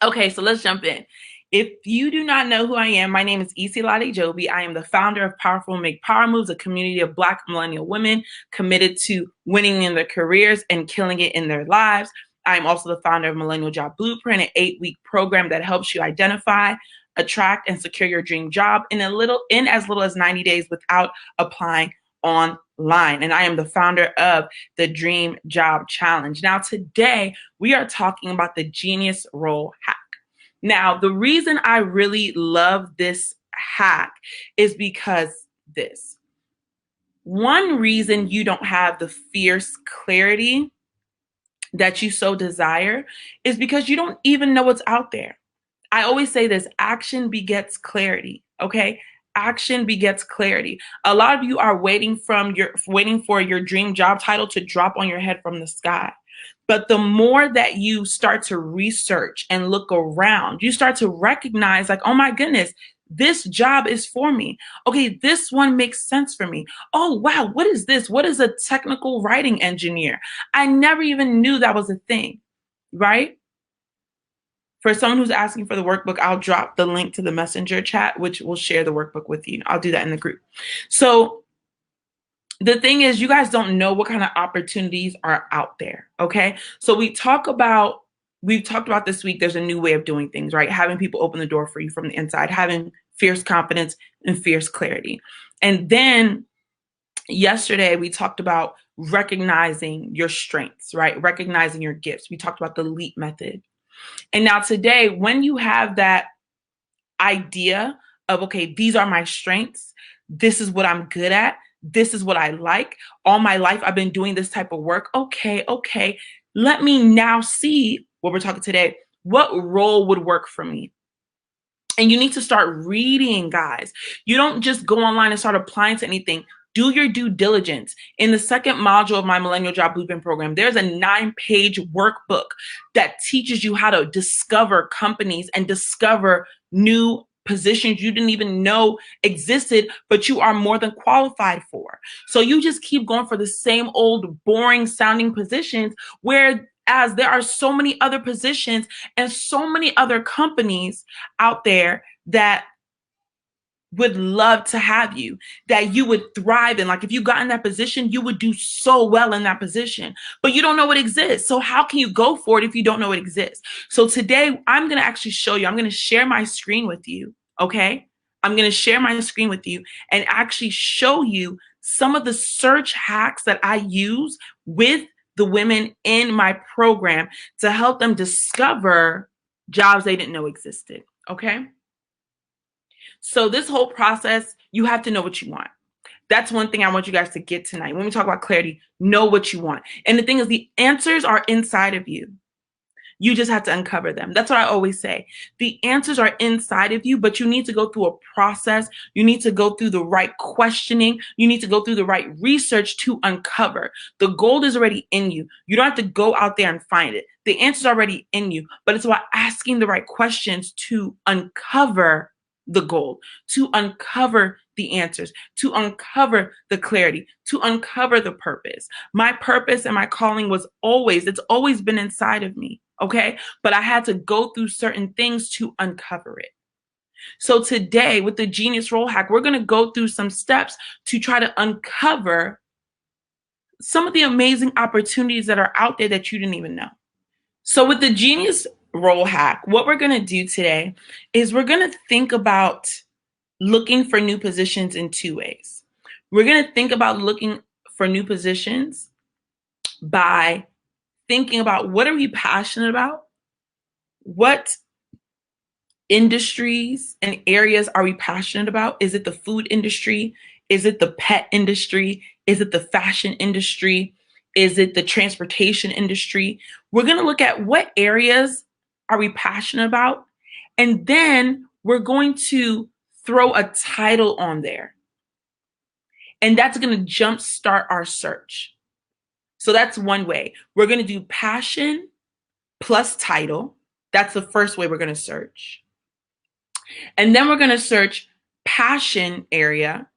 Okay, so let's jump in. If you do not know who I am, my name is Isilade Joby. I am the founder of Powerful Make Power Moves, a community of Black millennial women committed to winning in their careers and killing it in their lives. I'm also the founder of Millennial Job Blueprint, an 8-week program that helps you identify, attract, and secure your dream job in as little as 90 days without applying online. And I am the founder of the Dream Job Challenge. Now, today we are talking about the Genius Role hack. Now, the reason I really love this hack is because this. One reason you don't have the fierce clarity that you so desire is because you don't even know what's out there. I always say this: action begets clarity, okay? Action begets clarity. A lot of you are waiting for your dream job title to drop on your head from the sky. But the more that you start to research and look around, you start to recognize, like, oh my goodness, this job is for me. Okay, this one makes sense for me. Oh, wow, what is this? What is a technical writing engineer? I never even knew that was a thing, right? For someone who's asking for the workbook, I'll drop the link to the messenger chat, which will share the workbook with you. I'll do that in the group. So the thing is, you guys don't know what kind of opportunities are out there, okay? So we've talked about this week, there's a new way of doing things, right? Having people open the door for you from the inside, having fierce confidence and fierce clarity. And then yesterday we talked about recognizing your strengths, right? Recognizing your gifts. We talked about the LEAP method. And now today, when you have that idea of, okay, these are my strengths, this is what I'm good at, this is what I like, all my life I've been doing this type of work. Okay, let me now see what we're talking today. What role would work for me? And you need to start reading, guys. You don't just go online and start applying to anything. Do your due diligence. In the second module of my Millennial Job Blueprint program, there's a 9-page workbook that teaches you how to discover companies and discover new positions you didn't even know existed, but you are more than qualified for. So you just keep going for the same old boring sounding positions, whereas there are so many other positions and so many other companies out there that would love to have you, that you would thrive in. Like, if you got in that position, you would do so well in that position, but you don't know it exists. So how can you go for it if you don't know it exists? So today I'm going to actually show you, I'm going to share my screen with you. Okay. I'm going to share my screen with you and actually show you some of the search hacks that I use with the women in my program to help them discover jobs they didn't know existed. Okay. So this whole process, you have to know what you want. That's one thing I want you guys to get tonight. When we talk about clarity, know what you want. And the thing is, the answers are inside of you. You just have to uncover them. That's what I always say. The answers are inside of you, but you need to go through a process. You need to go through the right questioning. You need to go through the right research to uncover. The gold is already in you. You don't have to go out there and find it. The answer's already in you, but it's about asking the right questions to uncover the gold, to uncover the answers, to uncover the clarity, to uncover the purpose. My purpose and my calling it's always been inside of me, okay? But I had to go through certain things to uncover it. So today with the Genius Role Hack, we're going to go through some steps to try to uncover some of the amazing opportunities that are out there that you didn't even know. So with the Genius Role Hack, what we're going to do today is we're going to think about looking for new positions in 2 ways. We're going to think about looking for new positions by thinking about, what are we passionate about? What industries and areas are we passionate about? Is it the food industry? Is it the pet industry? Is it the fashion industry? Is it the transportation industry? We're going to look at what areas are we passionate about, and then we're going to throw a title on there. And that's going to jumpstart our search. So that's one way. We're going to do passion plus title. That's the first way we're going to search. And then we're going to search passion area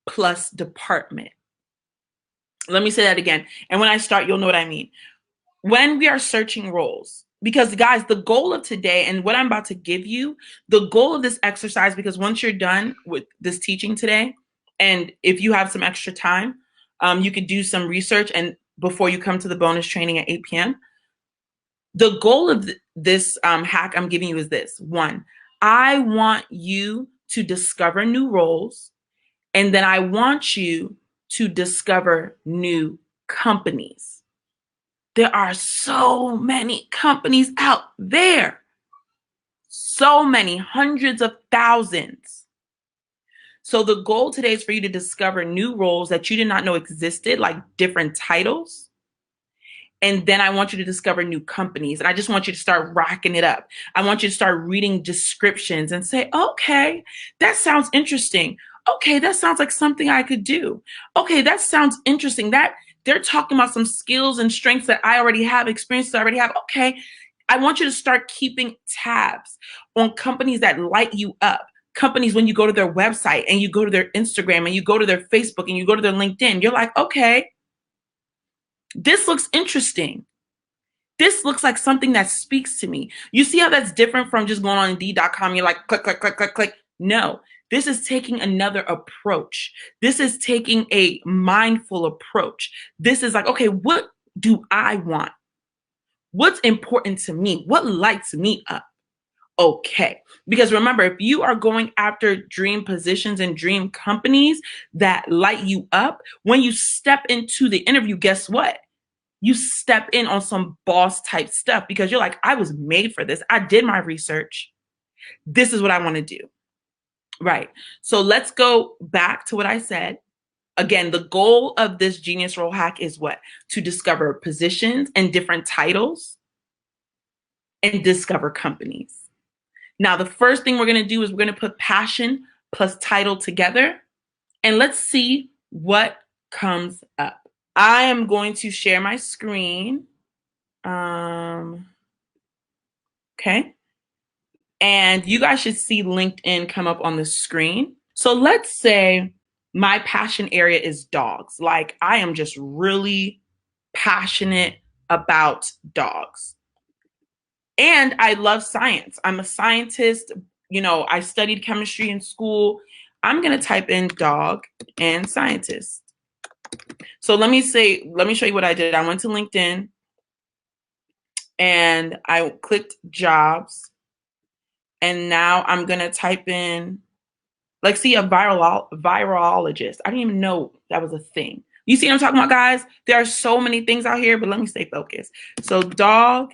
plus department. Let me say that again. And when I start, you'll know what I mean. When we are searching roles, Because guys, the goal of today and what I'm about to give you, the goal of this exercise, because once you're done with this teaching today, and if you have some extra time, you could do some research and before you come to the bonus training at 8 p.m. The goal of this hack I'm giving you is this. One, I want you to discover new roles, and then I want you to discover new companies. There are so many companies out there. So many, hundreds of thousands. So the goal today is for you to discover new roles that you did not know existed, like different titles. And then I want you to discover new companies. And I just want you to start racking it up. I want you to start reading descriptions and say, okay, that sounds interesting. Okay, that sounds like something I could do. Okay, that sounds interesting. That they're talking about some skills and strengths that I already have, experiences I already have. Okay, I want you to start keeping tabs on companies that light you up. Companies, when you go to their website and you go to their Instagram and you go to their Facebook and you go to their LinkedIn, you're like, okay, this looks interesting. This looks like something that speaks to me. You see how that's different from just going on Indeed.com. You're like, click, click, click, click, click. No, this is taking another approach. This is taking a mindful approach. This is like, okay, what do I want? What's important to me? What lights me up? Okay. Because remember, if you are going after dream positions and dream companies that light you up, when you step into the interview, guess what? You step in on some boss type stuff because you're like, I was made for this. I did my research. This is what I want to do. Right. So let's go back to what I said. Again, the goal of this Genius Role hack is what? To discover positions and different titles and discover companies. Now, the first thing we're going to do is we're going to put passion plus title together, and let's see what comes up. I am going to share my screen. Okay. And you guys should see LinkedIn come up on the screen. So let's say my passion area is dogs. Like I am just really passionate about dogs. And I love science. I'm a scientist. You know, I studied chemistry in school. I'm going to type in dog and scientist. So let me show you what I did. I went to LinkedIn and I clicked jobs. And now I'm going to type in, like, see, a virologist. I didn't even know that was a thing. You see what I'm talking about, guys? There are so many things out here, but let me stay focused. So dog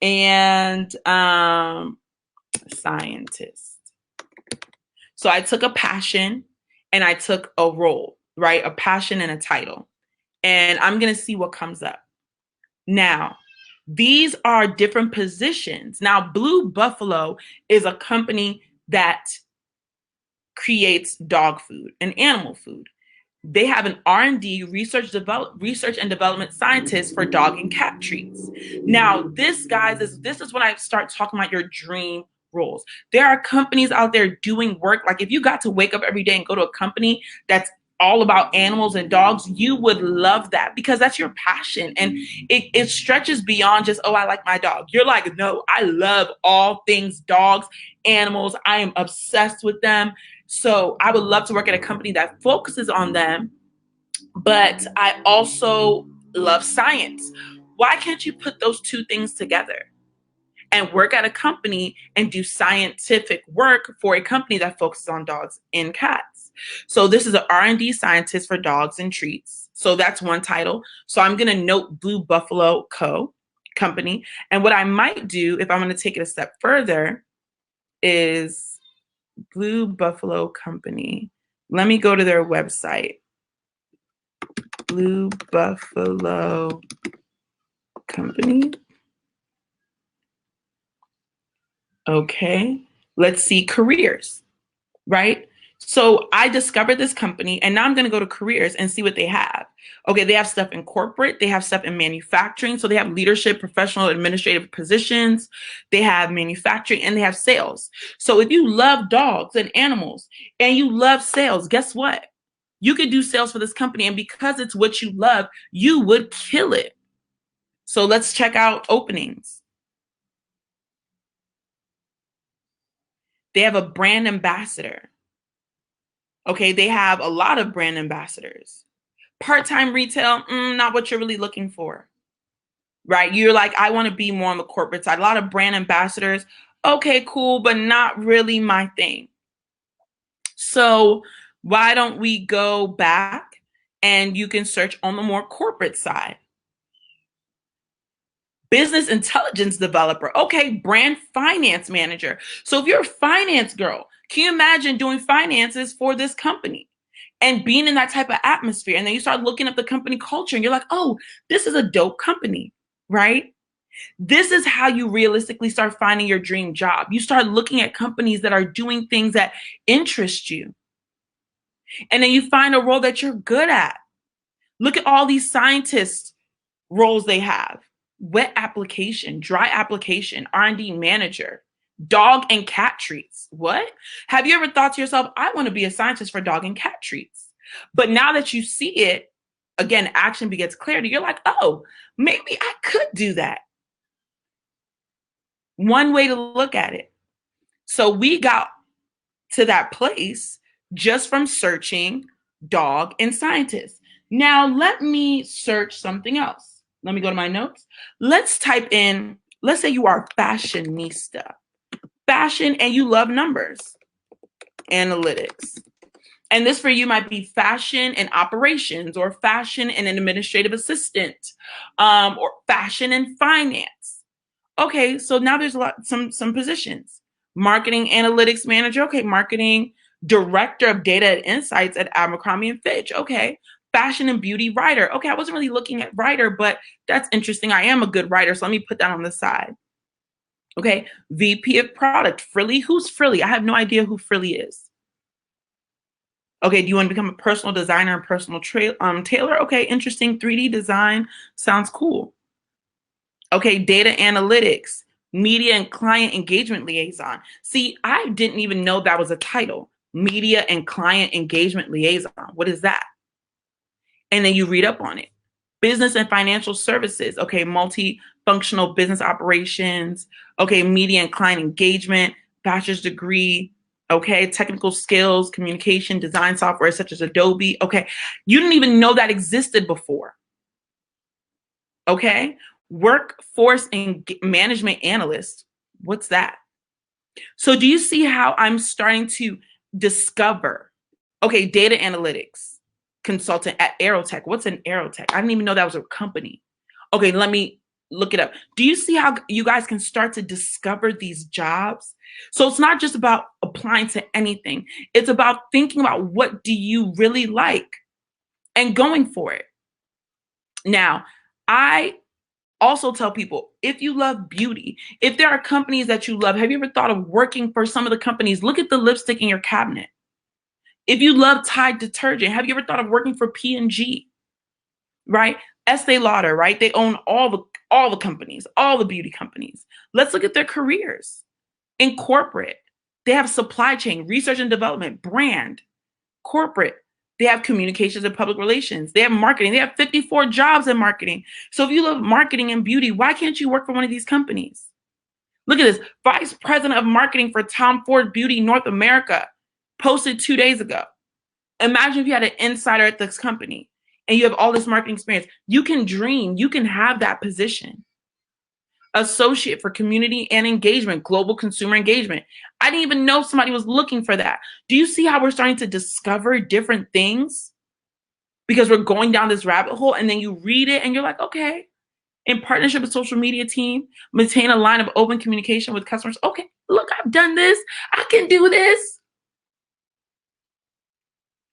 and scientist. So I took a passion and I took a role, right? A passion and a title. And I'm going to see what comes up. Now, these are different positions. Now, Blue Buffalo is a company that creates dog food and animal food. They have an R&D, research and development scientist for dog and cat treats. Now, this, guys, this is when I start talking about your dream roles. There are companies out there doing work. Like if you got to wake up every day and go to a company that's all about animals and dogs, you would love that because that's your passion. And it stretches beyond just, oh, I like my dog. You're like, no, I love all things dogs, animals. I am obsessed with them. So I would love to work at a company that focuses on them, but I also love science. Why can't you put those two things together and work at a company and do scientific work for a company that focuses on dogs and cats? So this is an R&D scientist for dogs and treats. So that's one title. So I'm going to note Blue Buffalo company. And what I might do, if I'm going to take it a step further, is Blue Buffalo Company. Let me go to their website. Blue Buffalo Company. Okay, let's see careers, right? So I discovered this company and now I'm going to go to careers and see what they have. Okay, they have stuff in corporate, they have stuff in manufacturing. So they have leadership, professional, administrative positions, they have manufacturing, and they have sales. So if you love dogs and animals and you love sales, guess what? You could do sales for this company. And because it's what you love, you would kill it. So let's check out openings. They have a brand ambassador. Okay, they have a lot of brand ambassadors. Part-time retail, not what you're really looking for, right? You're like, I want to be more on the corporate side. A lot of brand ambassadors, okay, cool, but not really my thing. So why don't we go back and you can search on the more corporate side? Business intelligence developer. Okay, brand finance manager. So if you're a finance girl, can you imagine doing finances for this company and being in that type of atmosphere? And then you start looking up the company culture and you're like, oh, this is a dope company, right? This is how you realistically start finding your dream job. You start looking at companies that are doing things that interest you. And then you find a role that you're good at. Look at all these scientists roles they have. Wet application, dry application, R&D manager, dog and cat treats. What? Have you ever thought to yourself, I want to be a scientist for dog and cat treats? But now that you see it, again, action begets clarity. You're like, oh, maybe I could do that. One way to look at it. So we got to that place just from searching dog and scientist. Now let me search something else. Let me go to my notes. Let's type in, let's say you are fashionista, fashion, and you love numbers, analytics. And this for you might be fashion and operations, or fashion and an administrative assistant, or fashion and finance. Okay, so now there's some positions. Marketing analytics manager. Okay, marketing director of data and insights at Abercrombie and Fitch. Okay, fashion and beauty writer. Okay, I wasn't really looking at writer, but that's interesting. I am a good writer, so let me put that on the side. Okay, VP of product, Frilly. Who's Frilly? I have no idea who Frilly is. Okay, do you want to become a personal designer and personal tailor? Okay, interesting. 3D design sounds cool. Okay, data analytics, media and client engagement liaison. See, I didn't even know that was a title. Media and client engagement liaison. What is that? And then you read up on it. Business and financial services. Okay, multifunctional business operations. Okay, media and client engagement, bachelor's degree. Okay, technical skills, communication, design software such as Adobe. Okay, you didn't even know that existed before. Okay, workforce and management analyst. What's that? So do you see how I'm starting to discover? Okay, data analytics consultant at Aerotech. What's an Aerotech? I didn't even know that was a company. Okay, let me look it up. Do you see how you guys can start to discover these jobs? So it's not just about applying to anything. It's about thinking about what do you really like and going for it. Now, I also tell people, if you love beauty, if there are companies that you love, have you ever thought of working for some of the companies? Look at the lipstick in your cabinet. If you love Tide detergent, have you ever thought of working for P&G? Right? Estee Lauder, right? They own all the companies, all the beauty companies. Let's look at their careers. In corporate, they have supply chain, research and development, brand, corporate. They have communications and public relations. They have marketing. They have 54 jobs in marketing. So if you love marketing and beauty, why can't you work for one of these companies? Look at this. Vice President of Marketing for Tom Ford Beauty North America posted 2 days ago. Imagine if you had an insider at this company and you have all this marketing experience. You can dream. You can have that position. Associate for community and engagement, global consumer engagement. I didn't even know somebody was looking for that. Do you see how we're starting to discover different things? Because we're going down this rabbit hole and then you read it and you're like, okay, in partnership with social media team, maintain a line of open communication with customers. Okay, look, I've done this. I can do this.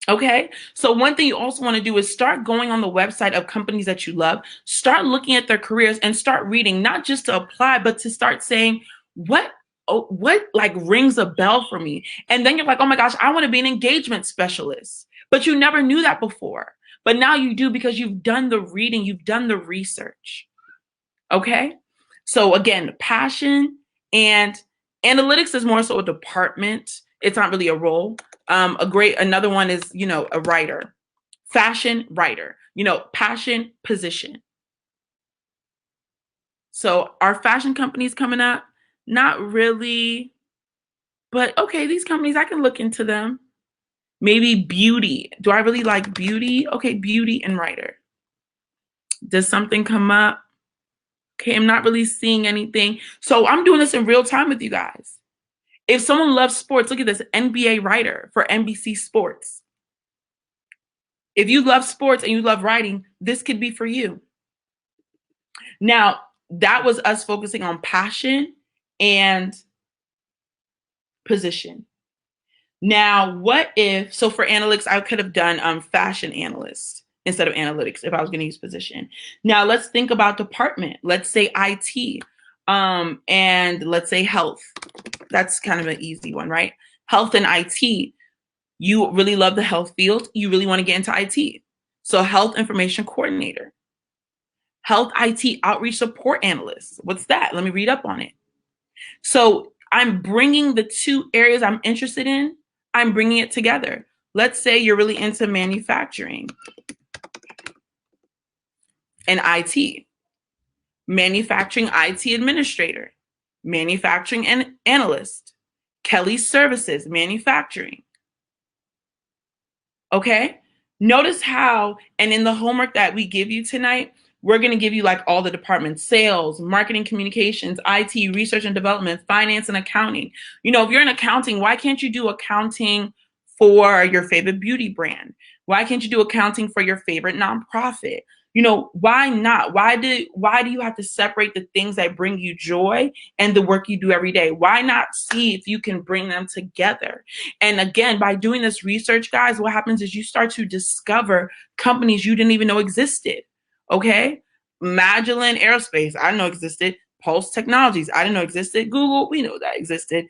Okay, so one thing you also want to do is start going on the website of companies that you love, start looking at their careers and start reading, not just to apply, but to start saying, what like rings a bell for me? And then you're like, oh my gosh, I want to be an engagement specialist. But you never knew that before. But now you do because you've done the reading, you've done the research. Okay, so again, passion and analytics is more so a department. It's not really a role. Another one is, a writer, fashion writer, passion position. So are fashion companies coming up? Not really. But okay, these companies, I can look into them. Maybe beauty. Do I really like beauty? Okay, beauty and writer. Does something come up? Okay, I'm not really seeing anything. So I'm doing this in real time with you guys. If someone loves sports, look at this, NBA writer for NBC Sports. If you love sports and you love writing, this could be for you. Now, that was us focusing on passion and position. Now, what if, so for analytics, I could have done fashion analyst instead of analytics if I was going to use position. Now, let's think about department. Let's say IT, and let's say health. That's kind of an easy one, right? Health and IT. You really love the health field. You really want to get into IT. So health information coordinator, health IT outreach support analyst. What's that? Let me read up on it. So I'm bringing the two areas I'm interested in, I'm bringing it together. Let's say you're really into manufacturing and IT, manufacturing IT administrator, manufacturing and analyst, Kelly Services, manufacturing. Okay? Notice how, and in the homework that we give you tonight, we're going to give you like all the departments: sales, marketing, communications, IT, research and development, finance and accounting. You know, if you're in accounting, why can't you do accounting for your favorite beauty brand? Why can't you do accounting for your favorite nonprofit? You know, why not? Why do you have to separate the things that bring you joy and the work you do every day? Why not see if you can bring them together? And again, by doing this research, guys, what happens is you start to discover companies you didn't even know existed. Okay? Magellin Aerospace, I didn't know existed. Pulse Technologies, I didn't know existed. Google, we know that existed.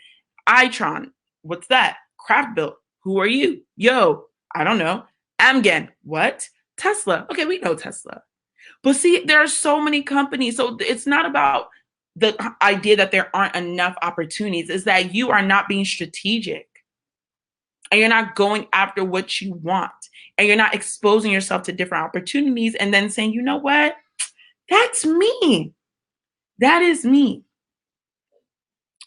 Itron, what's that? Craft Built, who are you? Yo, I don't know. Amgen, what? Tesla, okay, we know Tesla. But see, there are so many companies. So it's not about the idea that there aren't enough opportunities, is that you are not being strategic and you're not going after what you want and you're not exposing yourself to different opportunities and then saying, you know what? That's me. That is me.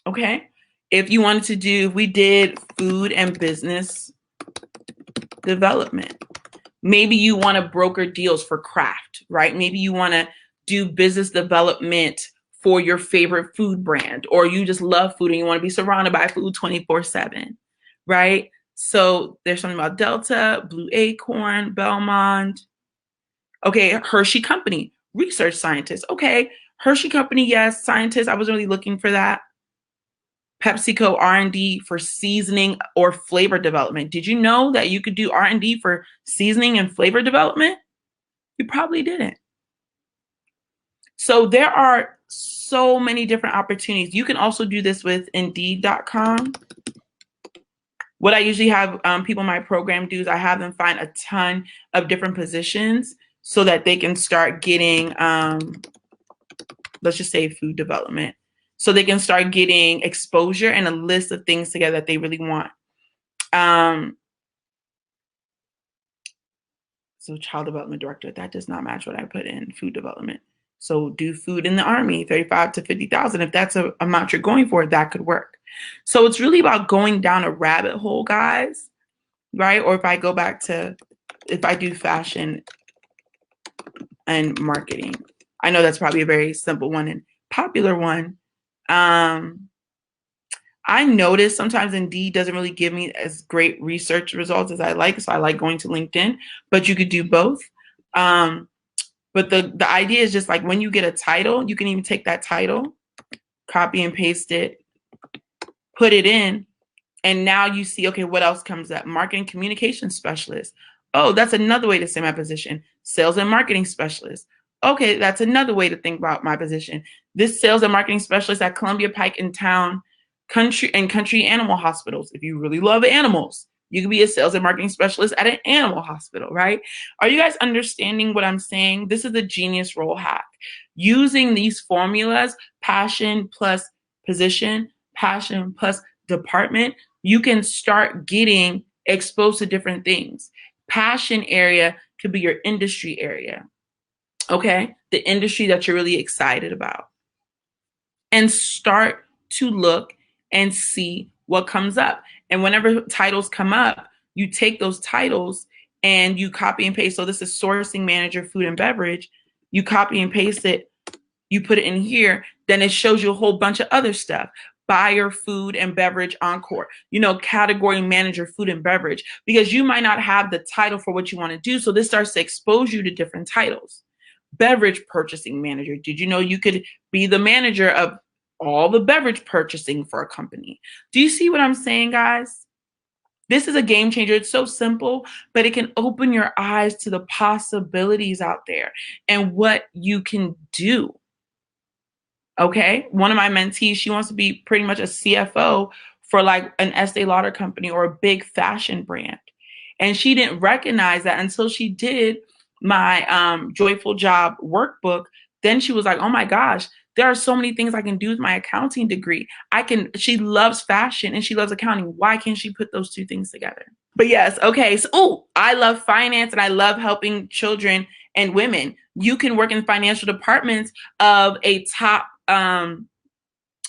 Okay. If you wanted to do, we did food and business development. Maybe you want to broker deals for craft, right? Maybe you want to do business development for your favorite food brand, or you just love food and you want to be surrounded by food 24/7, right? So there's something about Delta, Blue Acorn, Belmont. Okay, Hershey Company, research scientist. Okay, Hershey Company, yes, scientist. I wasn't really looking for that. PepsiCo R&D for seasoning or flavor development. Did you know that you could do R&D for seasoning and flavor development? You probably didn't. So there are so many different opportunities. You can also do this with Indeed.com. What I usually have people in my program do is I have them find a ton of different positions so that they can start getting, let's just say food development. So they can start getting exposure and a list of things together that they really want. So child development director, that does not match what I put in food development. So do food in the Army, 35 to 50,000. If that's a amount you're going for, that could work. So it's really about going down a rabbit hole, guys, right? Or if I go back to, if I do fashion and marketing, I know that's probably a very simple one and popular one. I notice sometimes Indeed doesn't really give me as great research results as I like. So I like going to LinkedIn, but you could do both. But the idea is just like when you get a title, you can even take that title, copy and paste it, put it in, and now you see, okay, what else comes up? Marketing communication specialist. Oh, that's another way to say my position. Sales and marketing specialist. Okay, that's another way to think about my position. This sales and marketing specialist at Columbia Pike in Town country animal hospitals. If you really love animals, you can be a sales and marketing specialist at an animal hospital, right? Are you guys understanding what I'm saying? This is a genius role hack. Using these formulas, passion plus position, passion plus department, you can start getting exposed to different things. Passion area could be your industry area, okay? The industry that you're really excited about. And start to look and see what comes up. And whenever titles come up, you take those titles and you copy and paste. So this is sourcing manager, food and beverage. You copy and paste it, you put it in here, then it shows you a whole bunch of other stuff. Buyer, food and beverage, encore, category manager, food and beverage, because you might not have the title for what you want to do. So this starts to expose you to different titles. Beverage purchasing manager. Did you know you could be the manager of all the beverage purchasing for a company? Do you see what I'm saying, guys? This is a game changer. It's so simple, but it can open your eyes to the possibilities out there and what you can do. Okay. One of my mentees, she wants to be pretty much a CFO for like an Estee Lauder company or a big fashion brand. And she didn't recognize that until she did my Joyful Job workbook. Then she was like, oh my gosh, there are so many things I can do with my accounting degree. She loves fashion and she loves accounting. Why can't she put those two things together? But yes, okay. So, I love finance and I love helping children and women. You can work in financial departments of a top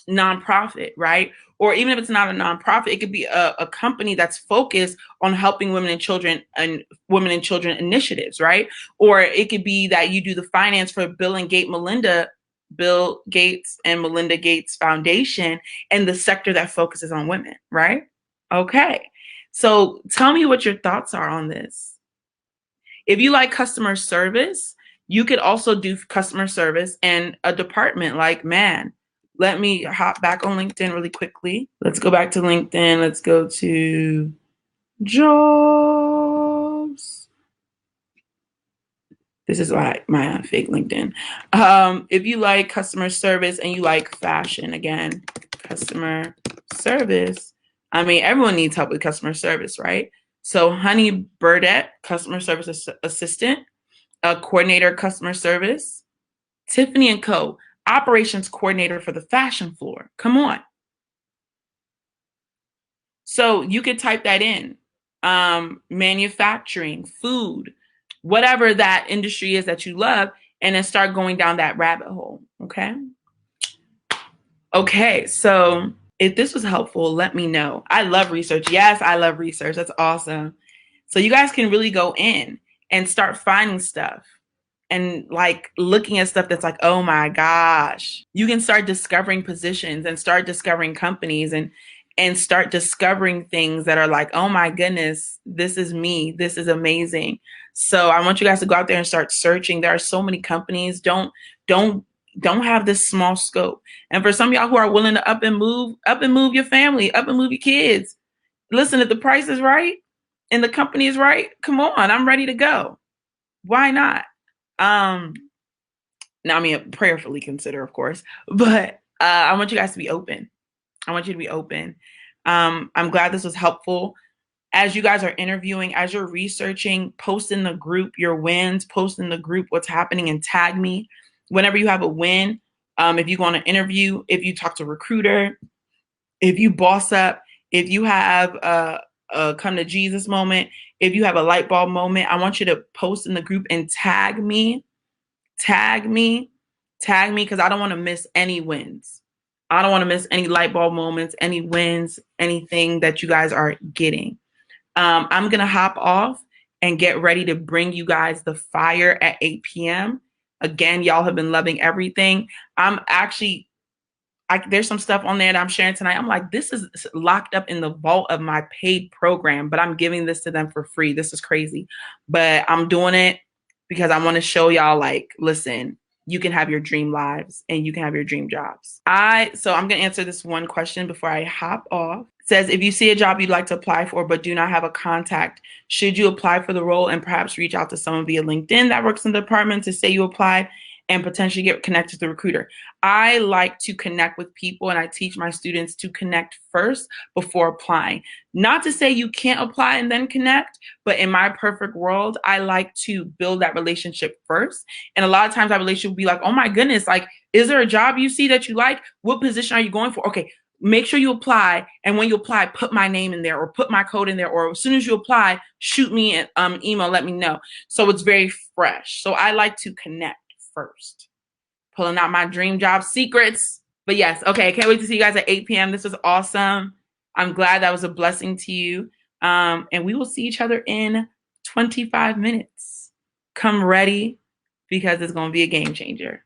nonprofit, right? Or even if it's not a nonprofit, it could be a company that's focused on helping women and children initiatives, right? Or it could be that you do the finance for Bill Gates and Melinda Gates Foundation and the sector that focuses on women, right? Okay. So tell me what your thoughts are on this. If you like customer service, you could also do customer service and a department like, man, let me hop back on LinkedIn really quickly. Let's go back to LinkedIn. Let's go to jobs. This is my fake LinkedIn. If you like customer service and you like fashion, again, customer service. I mean, everyone needs help with customer service, right? So Honey Burdette, customer service assistant, coordinator, customer service. Tiffany & Co., operations coordinator for the fashion floor. Come on. So you could type that in. Manufacturing, food, whatever that industry is that you love, and then start going down that rabbit hole. Okay. Okay. So if this was helpful, let me know. I love research. Yes, I love research. That's awesome. So you guys can really go in and start finding stuff and like looking at stuff that's like, oh my gosh. You can start discovering positions and start discovering companies and start discovering things that are like, oh my goodness, this is me. This is amazing. So I want you guys to go out there and start searching. There are so many companies. Don't have this small scope. And for some of y'all who are willing to up and move your family, up and move your kids. Listen, if the price is right and the company is right, come on, I'm ready to go. Why not? Now, I mean, prayerfully consider, of course, but I want you guys to be open. I want you to be open. I'm glad this was helpful. As you guys are interviewing, as you're researching, post in the group your wins, post in the group what's happening and tag me. Whenever you have a win, if you go on an interview, if you talk to a recruiter, if you boss up, if you have a come to Jesus moment, if you have a light bulb moment, I want you to post in the group and tag me, because I don't want to miss any wins. I don't want to miss any light bulb moments, any wins, anything that you guys are getting. I'm going to hop off and get ready to bring you guys the fire at 8 p.m. Again, y'all have been loving everything. There's some stuff on there that I'm sharing tonight. I'm like, this is locked up in the vault of my paid program, but I'm giving this to them for free. This is crazy. But I'm doing it because I want to show y'all, like, listen, you can have your dream lives and you can have your dream jobs. So I'm going to answer this one question before I hop off. It says, if you see a job you'd like to apply for but do not have a contact, should you apply for the role and perhaps reach out to someone via LinkedIn that works in the department to say you applied and potentially get connected to the recruiter? I like to connect with people, and I teach my students to connect first before applying. Not to say you can't apply and then connect, but in my perfect world, I like to build that relationship first. And a lot of times that relationship will be like, oh my goodness, like, is there a job you see that you like? What position are you going for? Okay, make sure you apply. And when you apply, put my name in there or put my code in there. Or as soon as you apply, shoot me an email, let me know. So it's very fresh. So I like to connect first. Pulling out my dream job secrets. But yes, okay, can't wait to see you guys at 8 p.m. This was awesome. I'm glad that was a blessing to you. And we will see each other in 25 minutes. Come ready because it's going to be a game changer.